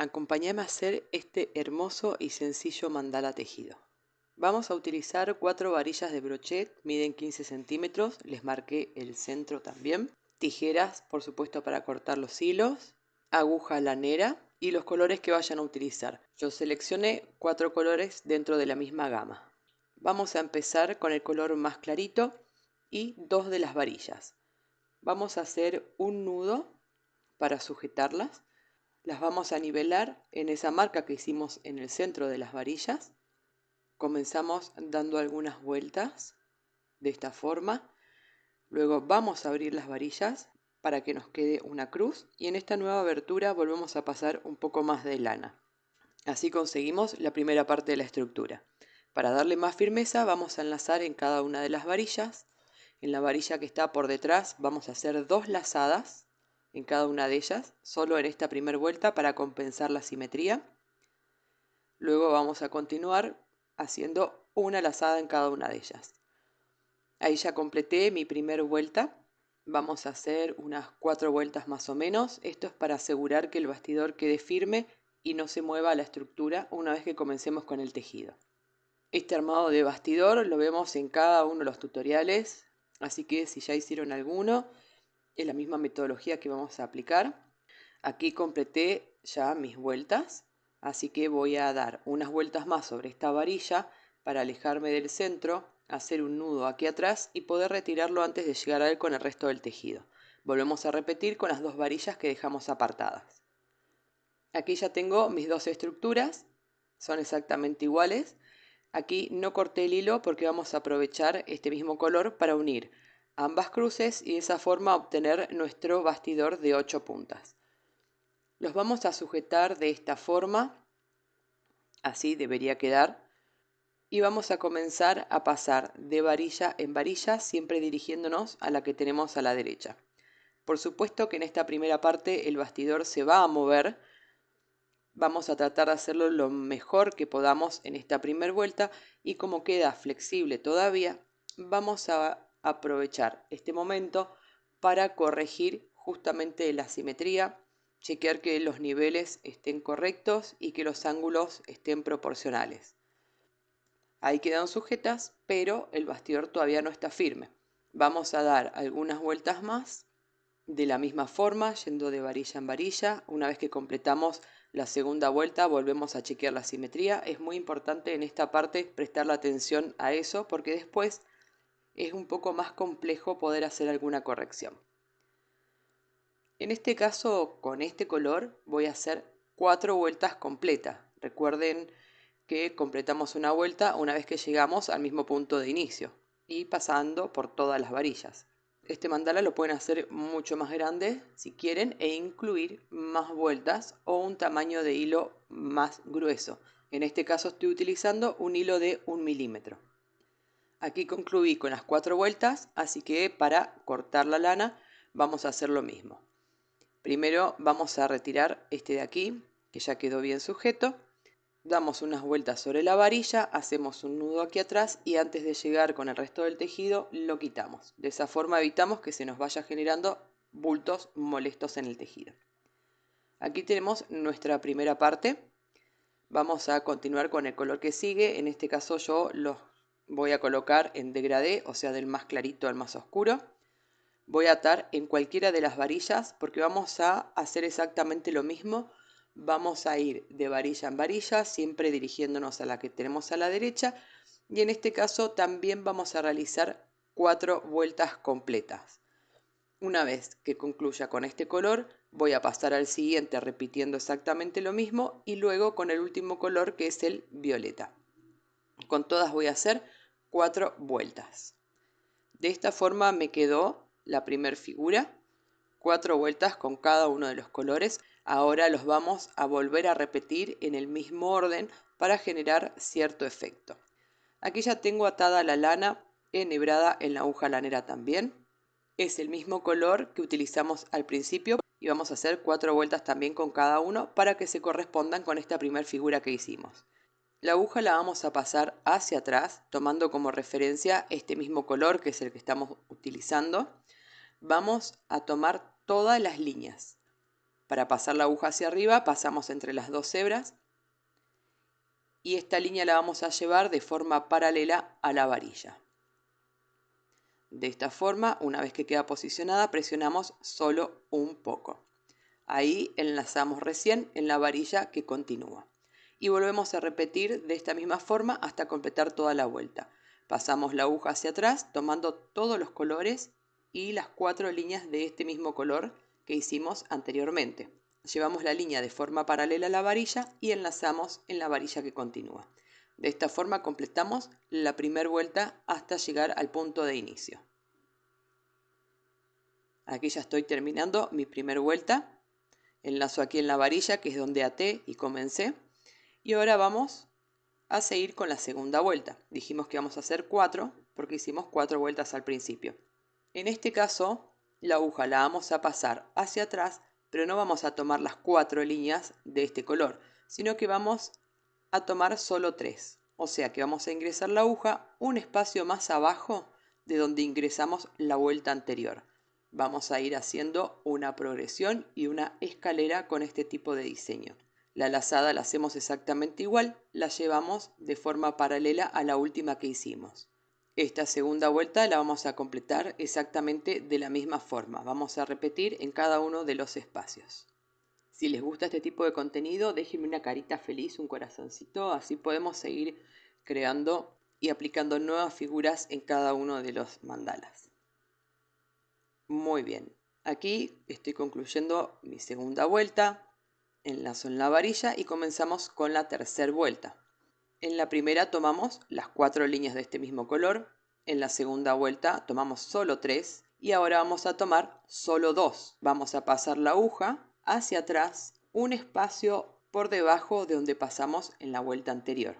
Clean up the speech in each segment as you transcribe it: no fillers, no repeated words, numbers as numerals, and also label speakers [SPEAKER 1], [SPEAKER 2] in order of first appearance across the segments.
[SPEAKER 1] Acompáñame a hacer este hermoso y sencillo mandala tejido. Vamos a utilizar 4 varillas de brochet, miden 15 centímetros, les marqué el centro también. Tijeras, por supuesto, para cortar los hilos, aguja lanera y los colores que vayan a utilizar. Yo seleccioné 4 colores dentro de la misma gama. Vamos a empezar con el color más clarito y 2 de las varillas. Vamos a hacer un nudo para sujetarlas. Las vamos a nivelar en esa marca que hicimos en el centro de las varillas. Comenzamos dando algunas vueltas de esta forma. Luego vamos a abrir las varillas para que nos quede una cruz y en esta nueva abertura volvemos a pasar un poco más de lana. Así conseguimos la primera parte de la estructura. Para darle más firmeza vamos a enlazar en cada una de las varillas. En la varilla que está por detrás vamos a hacer 2 lazadas en cada una de ellas, solo en esta primera vuelta para compensar la simetría. Luego vamos a continuar haciendo una lazada en cada una de ellas. Ahí ya completé mi primera vuelta. Vamos a hacer unas 4 vueltas más o menos. Esto es para asegurar que el bastidor quede firme y no se mueva la estructura una vez que comencemos con el tejido. Este armado de bastidor lo vemos en cada uno de los tutoriales, así que si ya hicieron alguno, es la misma metodología que vamos a aplicar. Aquí completé ya mis vueltas, así que voy a dar unas vueltas más sobre esta varilla para alejarme del centro, hacer un nudo aquí atrás y poder retirarlo antes de llegar a él con el resto del tejido. Volvemos a repetir con las 2 varillas que dejamos apartadas. Aquí ya tengo mis 2 estructuras, son exactamente iguales. Aquí no corté el hilo porque vamos a aprovechar este mismo color para unir ambas cruces y de esa forma obtener nuestro bastidor de 8 puntas. Los vamos a sujetar de esta forma, así debería quedar, y vamos a comenzar a pasar de varilla en varilla, siempre dirigiéndonos a la que tenemos a la derecha. Por supuesto que en esta primera parte el bastidor se va a mover. Vamos a tratar de hacerlo lo mejor que podamos en esta primera vuelta y como queda flexible todavía, vamos a aprovechar este momento para corregir justamente la simetría, chequear que los niveles estén correctos y que los ángulos estén proporcionales. Ahí quedan sujetas, pero el bastidor todavía no está firme. Vamos a dar algunas vueltas más de la misma forma, yendo de varilla en varilla. Una vez que completamos la segunda vuelta, volvemos a chequear la simetría. Es muy importante en esta parte prestarle atención a eso, porque después es un poco más complejo poder hacer alguna corrección. En este caso, con este color, voy a hacer 4 vueltas completas. Recuerden que completamos una vuelta una vez que llegamos al mismo punto de inicio y pasando por todas las varillas. Este mandala lo pueden hacer mucho más grande si quieren e incluir más vueltas o un tamaño de hilo más grueso. En este caso estoy utilizando un hilo de 1 milímetro. Aquí concluí con las 4 vueltas, así que para cortar la lana vamos a hacer lo mismo. Primero vamos a retirar este de aquí, que ya quedó bien sujeto. Damos unas vueltas sobre la varilla, hacemos un nudo aquí atrás y antes de llegar con el resto del tejido lo quitamos. De esa forma evitamos que se nos vaya generando bultos molestos en el tejido. Aquí tenemos nuestra primera parte. Vamos a continuar con el color que sigue. En este caso yo los voy a colocar en degradé, o sea del más clarito al más oscuro. Voy a atar en cualquiera de las varillas porque vamos a hacer exactamente lo mismo. Vamos a ir de varilla en varilla, siempre dirigiéndonos a la que tenemos a la derecha. Y en este caso también vamos a realizar 4 vueltas completas. Una vez que concluya con este color, voy a pasar al siguiente repitiendo exactamente lo mismo y luego con el último color que es el violeta. Con todas voy a hacer 4 vueltas. De esta forma me quedó la primera figura. 4 vueltas con cada uno de los colores. Ahora los vamos a volver a repetir en el mismo orden para generar cierto efecto. Aquí ya tengo atada la lana enhebrada en la aguja lanera también. Es el mismo color que utilizamos al principio y vamos a hacer 4 vueltas también con cada uno para que se correspondan con esta primera figura que hicimos. La aguja la vamos a pasar hacia atrás tomando como referencia este mismo color que es el que estamos utilizando. Vamos a tomar todas las líneas. Para pasar la aguja hacia arriba pasamos entre las dos hebras y esta línea la vamos a llevar de forma paralela a la varilla. De esta forma, una vez que queda posicionada, presionamos solo un poco. Ahí enlazamos recién en la varilla que continúa. Y volvemos a repetir de esta misma forma hasta completar toda la vuelta. Pasamos la aguja hacia atrás tomando todos los colores y las 4 líneas de este mismo color que hicimos anteriormente. Llevamos la línea de forma paralela a la varilla y enlazamos en la varilla que continúa. De esta forma completamos la primera vuelta hasta llegar al punto de inicio. Aquí ya estoy terminando mi primera vuelta. Enlazo aquí en la varilla, que es donde até y comencé. Y ahora vamos a seguir con la segunda vuelta. Dijimos que vamos a hacer 4 porque hicimos 4 vueltas al principio. En este caso, la aguja la vamos a pasar hacia atrás, pero no vamos a tomar las 4 líneas de este color, sino que vamos a tomar solo 3. O sea que vamos a ingresar la aguja un espacio más abajo de donde ingresamos la vuelta anterior. Vamos a ir haciendo una progresión y una escalera con este tipo de diseño. La lazada la hacemos exactamente igual, la llevamos de forma paralela a la última que hicimos. Esta segunda vuelta la vamos a completar exactamente de la misma forma. Vamos a repetir en cada uno de los espacios. Si les gusta este tipo de contenido, déjenme una carita feliz, un corazoncito, así podemos seguir creando y aplicando nuevas figuras en cada uno de los mandalas. Muy bien, aquí estoy concluyendo mi segunda vuelta, enlazo en la varilla y comenzamos con la tercera vuelta. En la primera tomamos las 4 líneas de este mismo color, en la segunda vuelta tomamos solo 3 y ahora vamos a tomar solo 2. Vamos a pasar la aguja hacia atrás un espacio por debajo de donde pasamos en la vuelta anterior.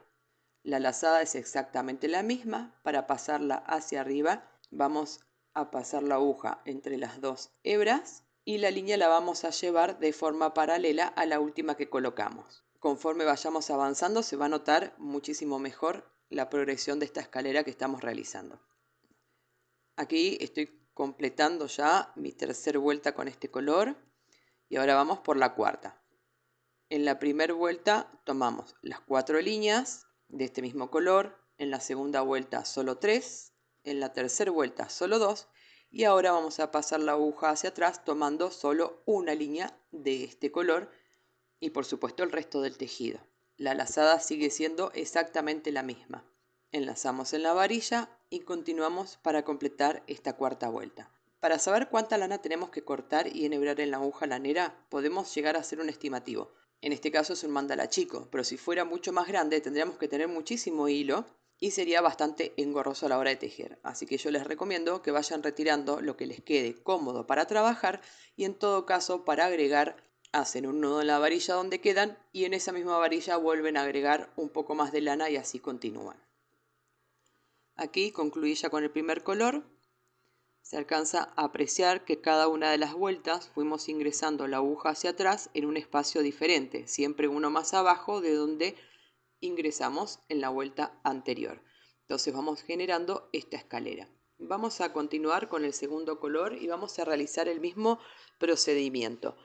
[SPEAKER 1] La lazada es exactamente la misma. Para pasarla hacia arriba vamos a pasar la aguja entre las dos hebras y la línea la vamos a llevar de forma paralela a la última que colocamos. Conforme vayamos avanzando se va a notar muchísimo mejor la progresión de esta escalera que estamos realizando. Aquí estoy completando ya mi tercera vuelta con este color y ahora vamos por la cuarta. En la primera vuelta tomamos las 4 líneas de este mismo color, en la segunda vuelta solo 3, en la tercera vuelta solo 2 y ahora vamos a pasar la aguja hacia atrás tomando solo una línea de este color y por supuesto el resto del tejido. La lazada sigue siendo exactamente la misma. Enlazamos en la varilla y continuamos para completar esta cuarta vuelta. Para saber cuánta lana tenemos que cortar y enhebrar en la aguja lanera, podemos llegar a hacer un estimativo. En este caso es un mandala chico, pero si fuera mucho más grande tendríamos que tener muchísimo hilo y sería bastante engorroso a la hora de tejer. Así que yo les recomiendo que vayan retirando lo que les quede cómodo para trabajar y en todo caso para agregar hacen un nudo en la varilla donde quedan y en esa misma varilla vuelven a agregar un poco más de lana y así continúan. Aquí concluí ya con el primer color. Se alcanza a apreciar que cada una de las vueltas fuimos ingresando la aguja hacia atrás en un espacio diferente, siempre uno más abajo de donde ingresamos en la vuelta anterior. Entonces vamos generando esta escalera. Vamos a continuar con el segundo color y vamos a realizar el mismo procedimiento.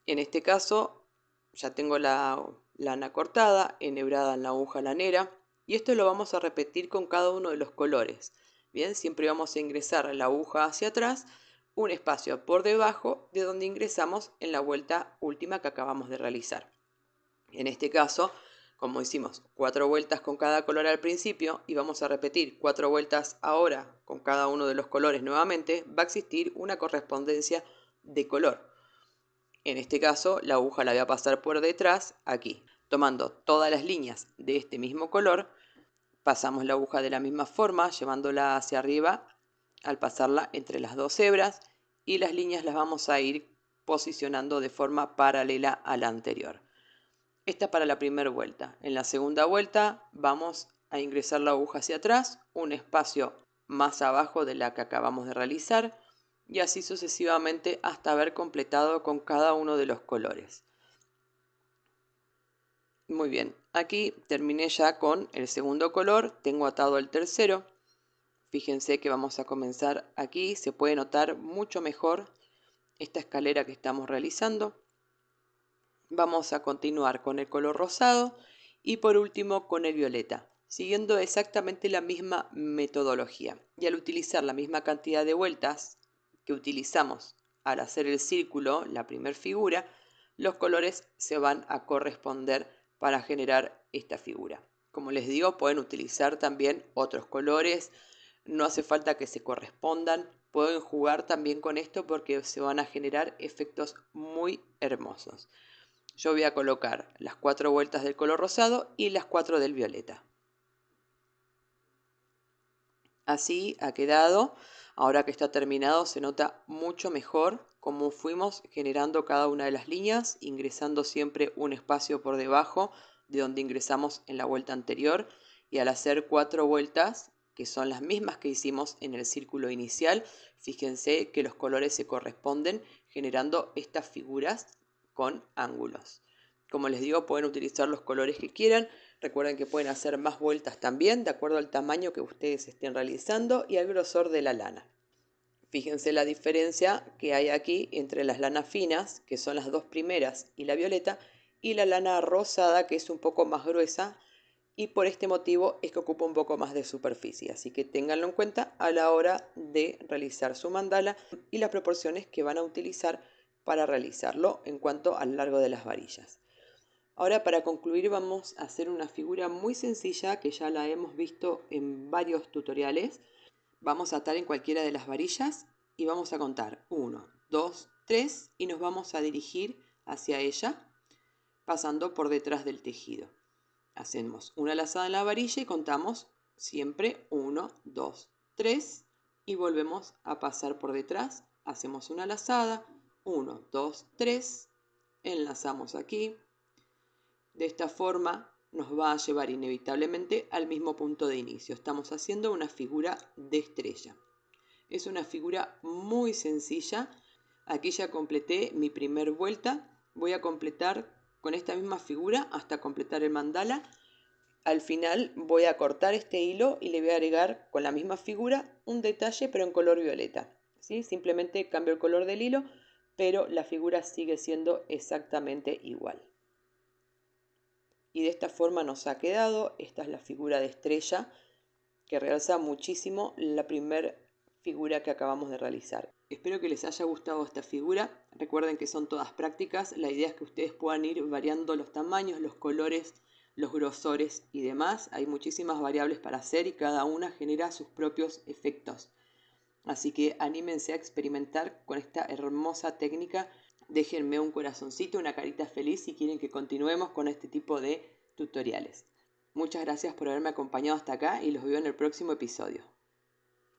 [SPEAKER 1] En este caso ya tengo la lana cortada, enhebrada en la aguja lanera y esto lo vamos a repetir con cada uno de los colores. Bien, siempre vamos a ingresar la aguja hacia atrás, un espacio por debajo de donde ingresamos en la vuelta última que acabamos de realizar. En este caso, como hicimos 4 vueltas con cada color al principio y vamos a repetir 4 vueltas ahora con cada uno de los colores nuevamente, va a existir una correspondencia de color. En este caso, la aguja la voy a pasar por detrás, aquí. Tomando todas las líneas de este mismo color, pasamos la aguja de la misma forma, llevándola hacia arriba al pasarla entre las dos hebras y las líneas las vamos a ir posicionando de forma paralela a la anterior. Esta para la primera vuelta. En la segunda vuelta vamos a ingresar la aguja hacia atrás, un espacio más abajo de la que acabamos de realizar, y así sucesivamente hasta haber completado con cada uno de los colores. Muy bien, aquí terminé ya con el segundo color, tengo atado el tercero. Fíjense que vamos a comenzar aquí, se puede notar mucho mejor esta escalera que estamos realizando. Vamos a continuar con el color rosado y por último con el violeta, siguiendo exactamente la misma metodología. Y al utilizar la misma cantidad de vueltas que utilizamos al hacer el círculo, la primera figura, los colores se van a corresponder para generar esta figura. Como les digo, pueden utilizar también otros colores, no hace falta que se correspondan, pueden jugar también con esto porque se van a generar efectos muy hermosos. Yo voy a colocar las 4 vueltas del color rosado y las 4 del violeta. Así ha quedado. Ahora que está terminado se nota mucho mejor cómo fuimos generando cada una de las líneas, ingresando siempre un espacio por debajo de donde ingresamos en la vuelta anterior, y al hacer 4 vueltas, que son las mismas que hicimos en el círculo inicial, fíjense que los colores se corresponden generando estas figuras con ángulos. Como les digo, pueden utilizar los colores que quieran. Recuerden que pueden hacer más vueltas también, de acuerdo al tamaño que ustedes estén realizando y al grosor de la lana. Fíjense la diferencia que hay aquí entre las lanas finas, que son las dos primeras, y la violeta, y la lana rosada, que es un poco más gruesa, y por este motivo es que ocupa un poco más de superficie. Así que ténganlo en cuenta a la hora de realizar su mandala y las proporciones que van a utilizar para realizarlo en cuanto al largo de las varillas. Ahora, para concluir, vamos a hacer una figura muy sencilla que ya la hemos visto en varios tutoriales. Vamos a atar en cualquiera de las varillas y vamos a contar 1, 2, 3 y nos vamos a dirigir hacia ella pasando por detrás del tejido. Hacemos una lazada en la varilla y contamos siempre 1, 2, 3 y volvemos a pasar por detrás. Hacemos una lazada, 1, 2, 3, enlazamos aquí. De esta forma nos va a llevar inevitablemente al mismo punto de inicio. Estamos haciendo una figura de estrella. Es una figura muy sencilla. Aquí ya completé mi primer vuelta. Voy a completar con esta misma figura hasta completar el mandala. Al final voy a cortar este hilo y le voy a agregar con la misma figura un detalle pero en color violeta. ¿Sí? Simplemente cambio el color del hilo, pero la figura sigue siendo exactamente igual. Y de esta forma nos ha quedado. Esta es la figura de estrella que realza muchísimo la primera figura que acabamos de realizar. Espero que les haya gustado esta figura. Recuerden que son todas prácticas. La idea es que ustedes puedan ir variando los tamaños, los colores, los grosores y demás. Hay muchísimas variables para hacer y cada una genera sus propios efectos. Así que anímense a experimentar con esta hermosa técnica. Déjenme un corazoncito, una carita feliz si quieren que continuemos con este tipo de tutoriales. Muchas gracias por haberme acompañado hasta acá y los veo en el próximo episodio.